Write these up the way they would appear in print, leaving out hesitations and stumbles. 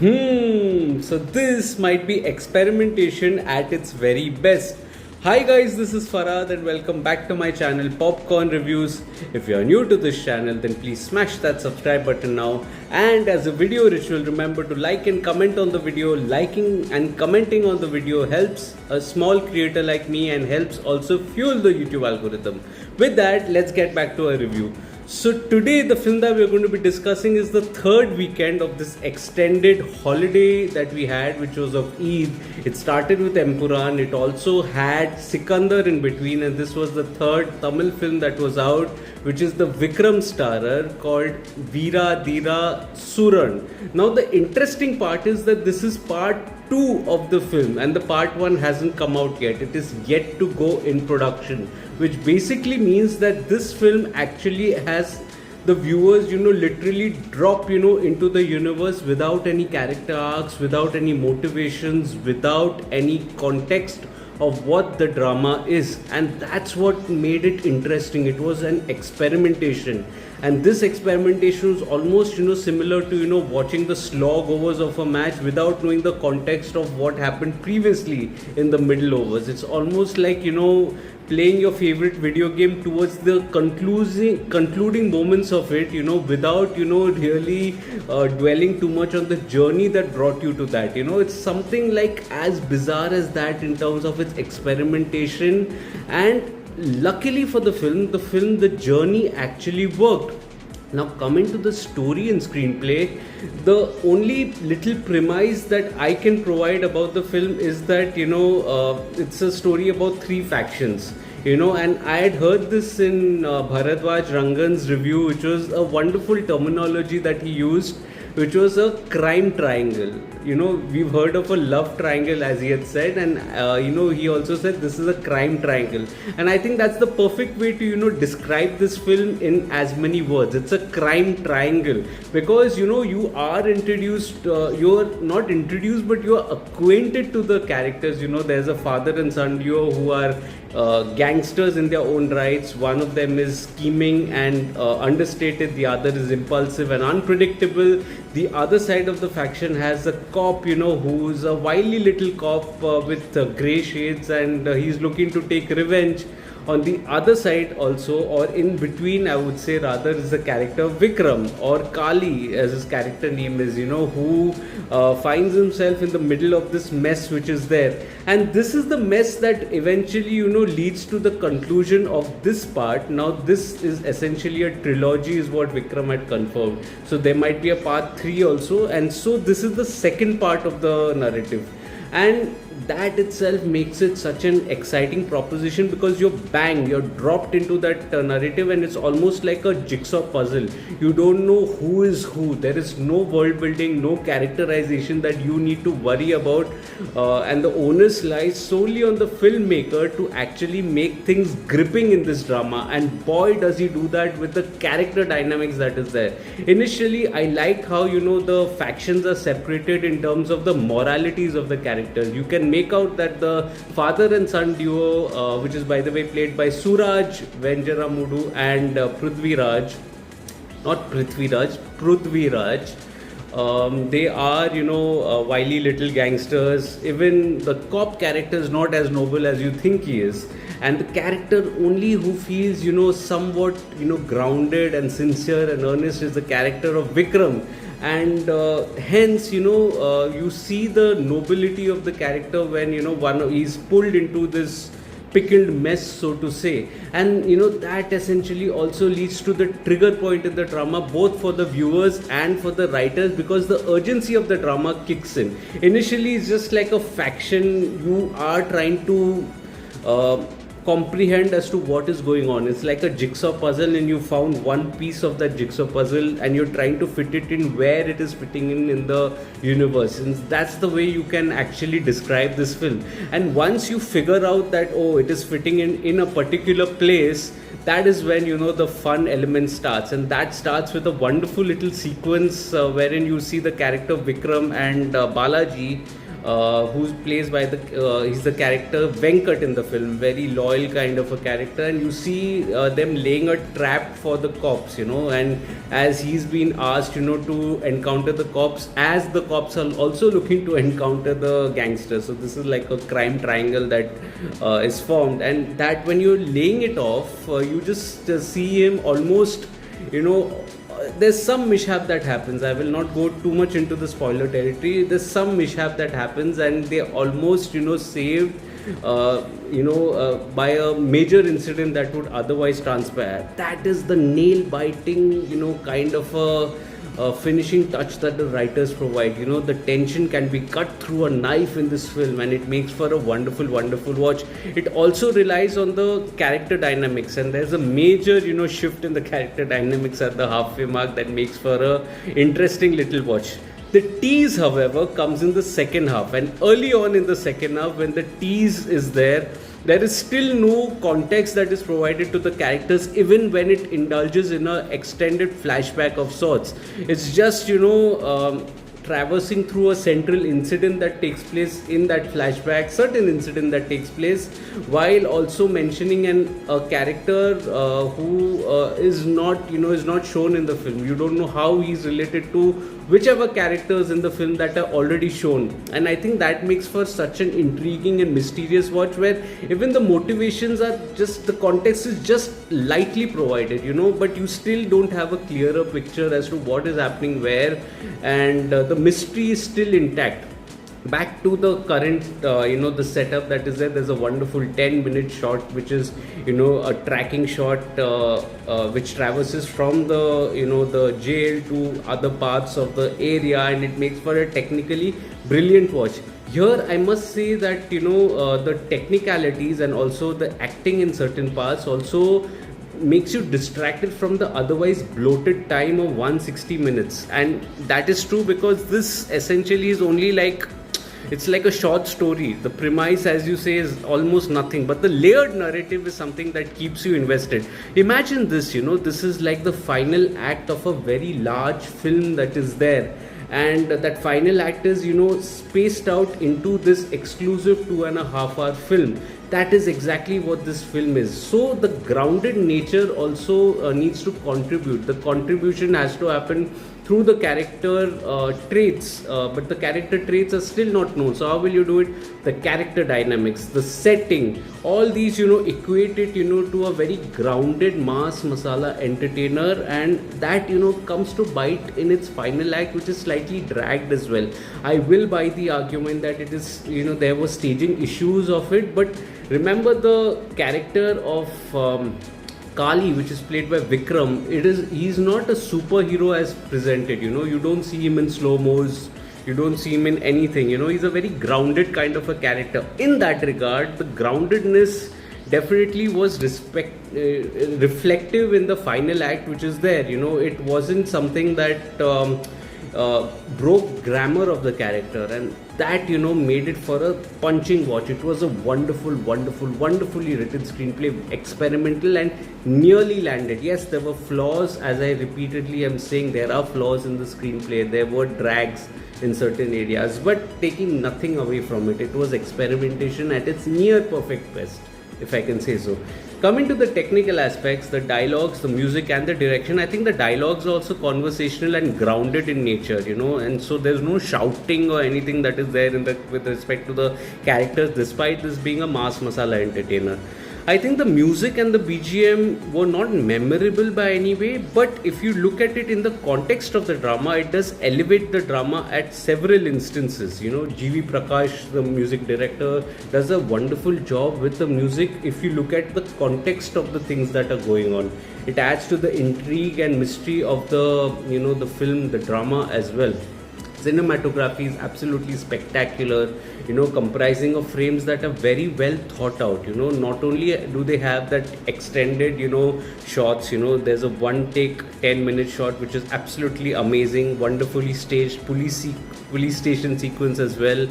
So this might be experimentation at its very best. Hi guys, this is Farhad and welcome back to my channel Popcorn Reviews. If you are new to this channel, then please smash that subscribe button now. And as a video ritual, remember to like and comment on the video. Liking and commenting on the video helps a small creator like me and helps also fuel the YouTube algorithm. With that, let's get back to our review. So today the film that we're going to be discussing is the third weekend of this extended holiday that we had, which was of Eid. It started with Empuran. It also had Sikandar in between, and this was the third Tamil film that was out, which is the Vikram starrer called VEERA DHEERA SOORAN. Now the interesting part is that this is part 2 of the film and the part 1 hasn't come out yet. It is yet to go in production, which basically means that this film actually has the viewers literally drop into the universe without any character arcs, without any motivations, without any context of what the drama is. And that's what made it interesting. It was an experimentation, and this experimentation was almost similar to watching the slog overs of a match without knowing the context of what happened previously in the middle overs. It's almost like playing your favorite video game towards the concluding moments of it, without really dwelling too much on the journey that brought you to that. It's something like as bizarre as that in terms of its experimentation. And luckily for the film, the journey actually worked. Now, coming to the story and screenplay, the only little premise that I can provide about the film is that it's a story about three factions. And I had heard this in Bharadwaj Rangan's review, which was a wonderful terminology that he used, which was a crime triangle. We've heard of a love triangle, as he had said, and he also said this is a crime triangle. And I think that's the perfect way to describe this film in as many words. It's a crime triangle because you are introduced, you're not introduced, but you're acquainted to the characters. There's a father and son duo who are gangsters in their own rights. One of them is scheming and understated, the other is impulsive and unpredictable. The other side of the faction has a cop, who's a wily little cop with grey shades, and he's looking to take revenge. On the other side also, or in between I would say rather, is the character Vikram, or Kali as his character name is, who finds himself in the middle of this mess which is there. And this is the mess that eventually leads to the conclusion of this part. Now this is essentially a trilogy is what Vikram had confirmed, so there might be a part 3 also, and so this is the second part of the narrative. And that itself makes it such an exciting proposition because you're dropped into that narrative, and it's almost like a jigsaw puzzle. You don't know who is who. There is no world building, no characterization that you need to worry about, and the onus lies solely on the filmmaker to actually make things gripping in this drama. And boy does he do that with the character dynamics that is there. Initially I liked how the factions are separated in terms of the moralities of the characters. You can make out that the father and son duo, which is by the way played by Suraj, Venjaramudu and Prithviraj, not Prithviraj, Prithviraj, they are wily little gangsters. Even the cop character is not as noble as you think he is, and the character only who feels somewhat grounded and sincere and earnest is the character of Vikram. And hence you see the nobility of the character when he's pulled into this pickled mess, so to say. And that essentially also leads to the trigger point in the drama, both for the viewers and for the writers, because the urgency of the drama kicks in. Initially it's just like a faction you are trying to comprehend as to what is going on. It's like a jigsaw puzzle, and you found one piece of that jigsaw puzzle and you're trying to fit it in where it is fitting in the universe. And that's the way you can actually describe this film. And once you figure out that it is fitting in a particular place, that is when the fun element starts. And that starts with a wonderful little sequence wherein you see the character Vikram and Balaji who's plays by he's the character Venkat in the film, very loyal kind of a character, and you see them laying a trap for the cops, and as he's been asked, to encounter the cops, as the cops are also looking to encounter the gangsters. So this is like a crime triangle that is formed, and that when you're laying it off, you just see him almost, there's some mishap that happens. I will not go too much into the spoiler territory. There's some mishap that happens, and they almost, saved, by a major incident that would otherwise transpire. That is the nail biting, kind of a finishing touch that the writers provide. The tension can be cut through a knife in this film, and it makes for a wonderful, wonderful watch. It also relies on the character dynamics, and there's a major, shift in the character dynamics at the halfway mark that makes for a interesting little watch. The tease, however, comes in the second half, and early on in the second half, when the tease is there is still no context that is provided to the characters, even when it indulges in an extended flashback of sorts. It's just, traversing through a central incident that takes place in that flashback, certain incident that takes place, while also mentioning a character who is not shown in the film. You don't know how he's related to whichever characters in the film that are already shown, and I think that makes for such an intriguing and mysterious watch, where even the motivations are just, the context is just lightly provided, but you still don't have a clearer picture as to what is happening where, and the mystery is still intact. Back to the current, the setup that is there. There's a wonderful 10-minute shot, which is, a tracking shot which traverses from the jail to other parts of the area, and it makes for a technically brilliant watch. Here, I must say that, the technicalities and also the acting in certain parts also makes you distracted from the otherwise bloated time of 160 minutes. And that is true because this essentially is only like, it's like a short story. The premise, as you say, is almost nothing, but the layered narrative is something that keeps you invested. Imagine this, this is like the final act of a very large film that is there, and that final act is, spaced out into this exclusive 2.5 hour film. That is exactly what this film is. So the grounded nature also needs to contribute. The contribution has to happen through the character traits, but the character traits are still not known. So how will you do it? The character dynamics, the setting, all these, equate it, to a very grounded mass masala entertainer, and that, comes to bite in its final act, which is slightly dragged as well. I will buy the argument that it is, there were staging issues of it, but remember the character of Kali, which is played by Vikram, he's not a superhero as presented, you don't see him in slow-mos, you don't see him in anything, he's a very grounded kind of a character. In that regard, the groundedness definitely was reflective in the final act, which is there, it wasn't something that broke grammar of the character, and that made it for a punching watch. It was a wonderfully written screenplay, experimental and nearly landed. Yes, there were flaws, as I repeatedly am saying, there are flaws in the screenplay, there were drags in certain areas, but taking nothing away from it, it was experimentation at its near perfect best, if I can say so. Coming to the technical aspects, the dialogues, the music and the direction, I think the dialogues are also conversational and grounded in nature, and so there's no shouting or anything that is there with respect to the characters, despite this being a mass masala entertainer. I think the music and the BGM were not memorable by any way, but if you look at it in the context of the drama, it does elevate the drama at several instances. G.V. Prakash, the music director, does a wonderful job with the music if you look at the context of the things that are going on. It adds to the intrigue and mystery of the, the film, the drama as well. Cinematography is absolutely spectacular, comprising of frames that are very well thought out. Not only do they have that extended, shots, there's a one take 10-minute shot which is absolutely amazing, wonderfully staged police station sequence as well,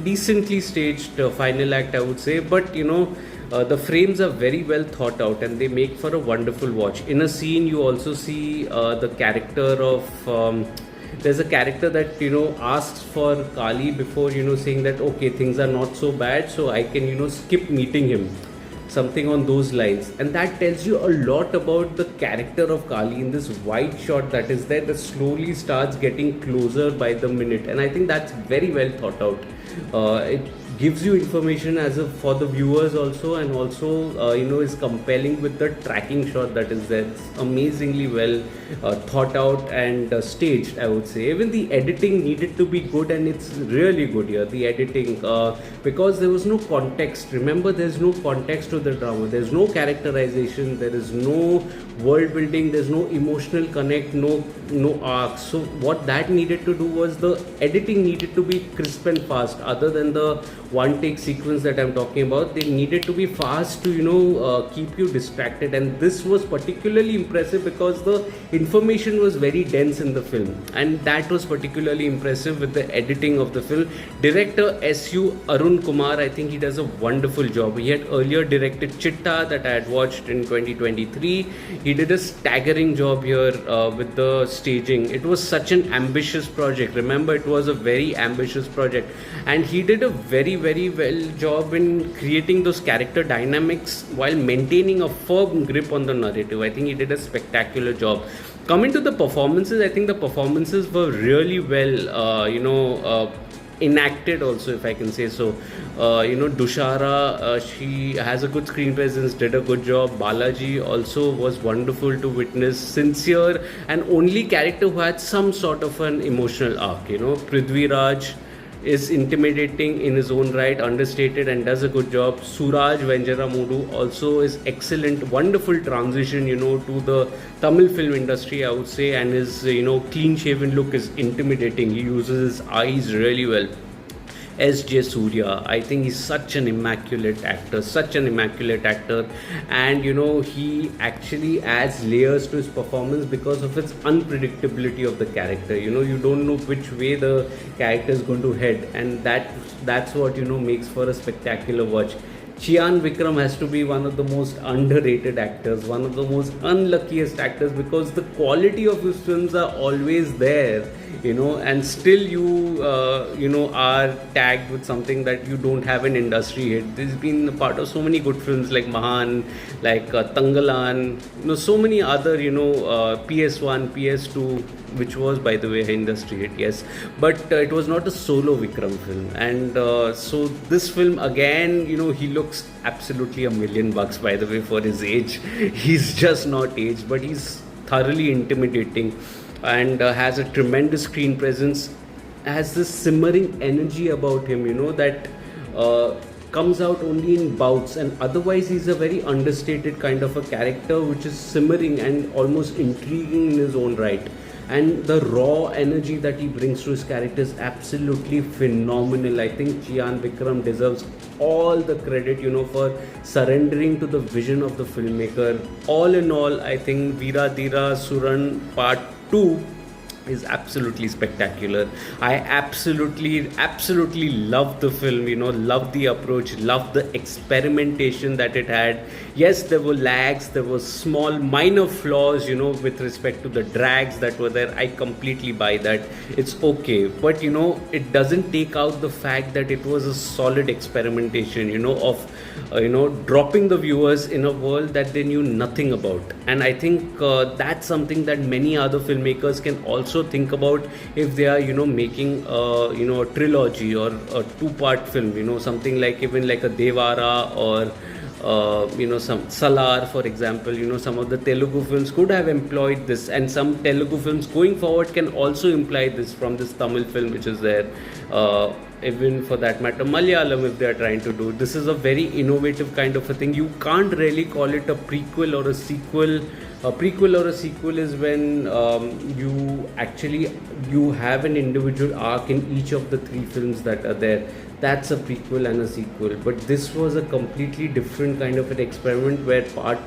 decently staged final act, I would say, but the frames are very well thought out and they make for a wonderful watch. In a scene, you also see the character of there's a character that asks for Kali before saying that okay, things are not so bad, so I can skip meeting him, something on those lines. And that tells you a lot about the character of Kali in this wide shot that is there, that slowly starts getting closer by the minute. And I think that's very well thought out. It gives you information as a for the viewers also, and also is compelling with the tracking shot that is there. It's amazingly well thought out and staged, I would say. Even the editing needed to be good, and it's really good here, the editing, because there was no context. Remember, there's no context to the drama, there's no characterization, there is no world building, there's no emotional connect, no arc. So what that needed to do was the editing needed to be crisp and fast. Other than the one take sequence that I'm talking about, they needed to be fast to keep you distracted. And this was particularly impressive because the information was very dense in the film, and that was particularly impressive with the editing of the film. Director S.U. Arun Kumar, I think he does a wonderful job. He had earlier directed Chitta that I had watched in 2023. He did a staggering job here with the staging. It was such an ambitious project. Remember, it was a very ambitious project, and he did a very well job in creating those character dynamics while maintaining a firm grip on the narrative. I think he did a spectacular job. Coming to the performances, I think the performances were really well enacted also, if I can say so. Dushara, she has a good screen presence, did a good job. Balaji also was wonderful to witness, sincere and only character who had some sort of an emotional arc. Prithviraj is intimidating in his own right, understated, and does a good job. Suraj Venjaramudu also is excellent, wonderful transition to the Tamil film industry, I would say. And his clean shaven look is intimidating. He uses his eyes really well. S.J. Surya, I think he's such an immaculate actor, and he actually adds layers to his performance because of its unpredictability of the character. You don't know which way the character is going to head, and that's what makes for a spectacular watch. Chian Vikram has to be one of the most underrated actors, one of the most unluckiest actors, because the quality of his films are always there, and still you are tagged with something that you don't have an industry hit. This has been a part of so many good films like Mahan, like Tangalan, so many other, PS1, PS2, which was, by the way, an industry hit, yes, but it was not a solo Vikram film. And so this film, again, he looks absolutely $1 million, by the way, for his age. He's just not aged, but he's thoroughly intimidating, and has a tremendous screen presence, has this simmering energy about him, that comes out only in bouts, and otherwise he's a very understated kind of a character which is simmering and almost intriguing in his own right. And the raw energy that he brings to his character is absolutely phenomenal. I think Chian Vikram deserves all the credit, for surrendering to the vision of the filmmaker. All in all, I think VEERA DHEERA SOORAN Part 2 is absolutely spectacular. I absolutely love the film, love the approach, love the experimentation that it had. Yes, there were lags, there were small minor flaws, with respect to the drags that were there. I completely buy that. It's okay, but it doesn't take out the fact that it was a solid experimentation, of dropping the viewers in a world that they knew nothing about. And I think that's something that many other filmmakers can also think about if they are making a trilogy or a two-part film, something like even like a Devara or some Salar, for example. Some of the Telugu films could have employed this, and some Telugu films going forward can also imply this from this Tamil film which is there. Even for that matter, Malayalam, if they are trying to do this, is a very innovative kind of a thing. You can't really call it a prequel or a sequel. A prequel or a sequel is when you have an individual arc in each of the three films that are there. That's a prequel and a sequel. But this was a completely different kind of an experiment where part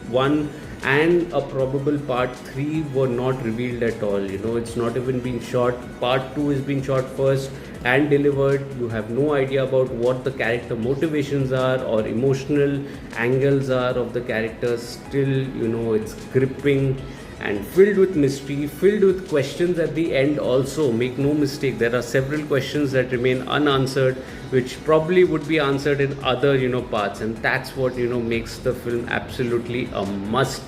1 and a probable part 3 were not revealed at all. It's not even been shot. Part 2 is being shot first and delivered. You have no idea about what the character motivations are or emotional angles are of the characters. Still, it's gripping, and filled with mystery, filled with questions at the end also. Make no mistake, there are several questions that remain unanswered, which probably would be answered in other parts, and that's what makes the film absolutely a must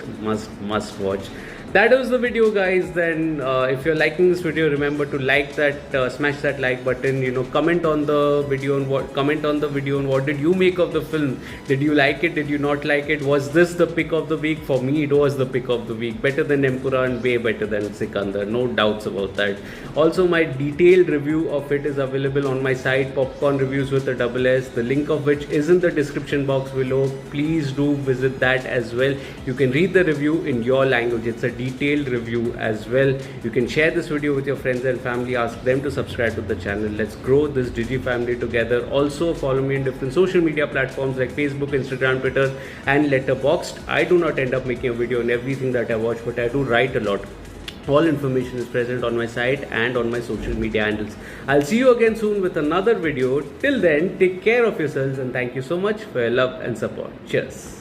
watch. That was the video, guys. Then if you're liking this video, remember to like that, smash that like button, comment on the video and what did you make of the film. Did you like it? Did you not like it? Was this the pick of the week? For me, it was the pick of the week. Better than Empura and way better than Sikandar, no doubts about that. Also, my detailed review of it is available on my site, Popcorn Reviews with a double S, the link of which is in the description box below. Please do visit that as well. You can read the review in your language. It's a detailed review as well. You can share this video with your friends and family, ask them to subscribe to the channel. Let's grow this Digi family together. Also follow me in different social media platforms like Facebook, Instagram, Twitter and Letterboxd. I do not end up making a video on everything that I watch, but I do write a lot. All information is present on my site and on my social media handles. I'll see you again soon with another video. Till then, take care of yourselves and thank you so much for your love and support. Cheers.